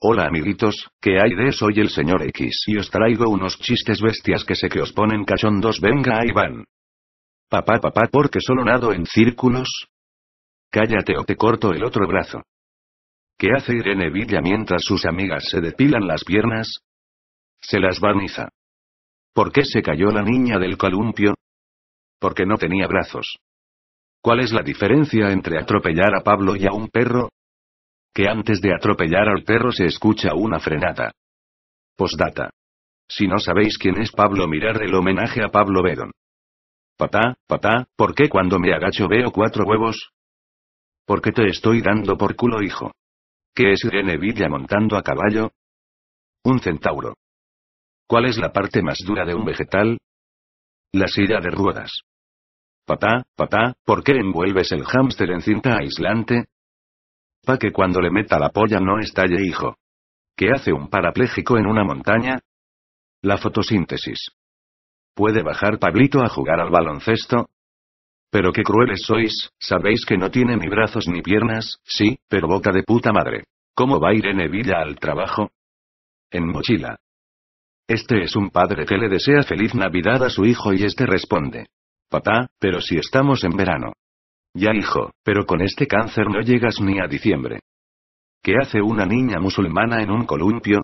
Hola amiguitos, ¿qué hay de? Soy el señor X y os traigo unos chistes bestias que sé que os ponen cachondos. Venga, ahí van. Papá, ¿por qué solo nado en círculos? Cállate o te corto el otro brazo. ¿Qué hace Irene Villa mientras sus amigas se depilan las piernas? Se las barniza. ¿Por qué se cayó la niña del columpio? Porque no tenía brazos. ¿Cuál es la diferencia entre atropellar a Pablo y a un perro? Que antes de atropellar al perro se escucha una frenada. Postdata. Si no sabéis quién es Pablo, mirad el homenaje a Pablo Bedón. Papá, ¿por qué cuando me agacho veo 4 huevos? Porque te estoy dando por culo, hijo. ¿Qué es Irene Villa montando a caballo? Un centauro. ¿Cuál es la parte más dura de un vegetal? La silla de ruedas. Papá, ¿por qué envuelves el hámster en cinta aislante? Pa' que cuando le meta la polla no estalle, hijo. ¿Qué hace un parapléjico en una montaña? La fotosíntesis. ¿Puede bajar Pablito a jugar al baloncesto? Pero qué crueles sois, ¿sabéis que no tiene ni brazos ni piernas? Sí, pero boca de puta madre. ¿Cómo va Irene Villa al trabajo? En mochila. Este es un padre que le desea feliz Navidad a su hijo y este responde. Papá, pero si estamos en verano. Ya, hijo, pero con este cáncer no llegas ni a diciembre. ¿Qué hace una niña musulmana en un columpio?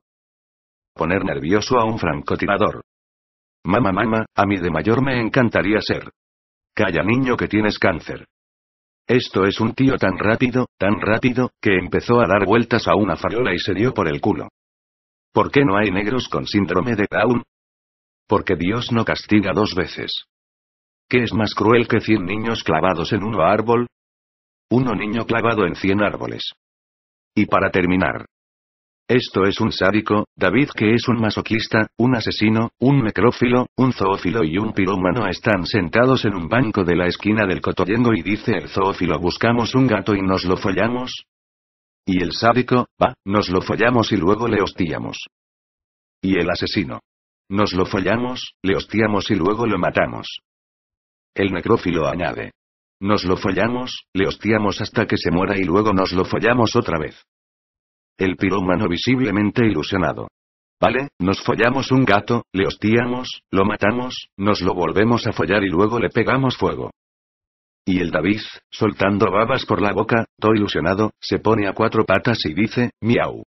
Poner nervioso a un francotirador. Mamá, a mí de mayor me encantaría ser. Calla, niño, que tienes cáncer. Esto es un tío tan rápido, que empezó a dar vueltas a una farola y se dio por el culo. ¿Por qué no hay negros con síndrome de Down? Porque Dios no castiga 2 veces. ¿Qué es más cruel que 100 niños clavados en un árbol? 1 niño clavado en 100 árboles. Y para terminar. Esto es un sádico, David, que es un masoquista, un asesino, un necrófilo, un zoófilo y un pirómano están sentados en un banco de la esquina del Cotoyengo y dice el zoófilo: buscamos un gato y nos lo follamos. Y el sádico: va, nos lo follamos y luego le hostiamos. Y el asesino: nos lo follamos, le hostiamos y luego lo matamos. El necrófilo añade: nos lo follamos, le hostiamos hasta que se muera y luego nos lo follamos otra vez. El pirómano visiblemente ilusionado: vale, nos follamos un gato, le hostiamos, lo matamos, nos lo volvemos a follar y luego le pegamos fuego. Y el David, soltando babas por la boca, todo ilusionado, se pone a 4 patas y dice: miau.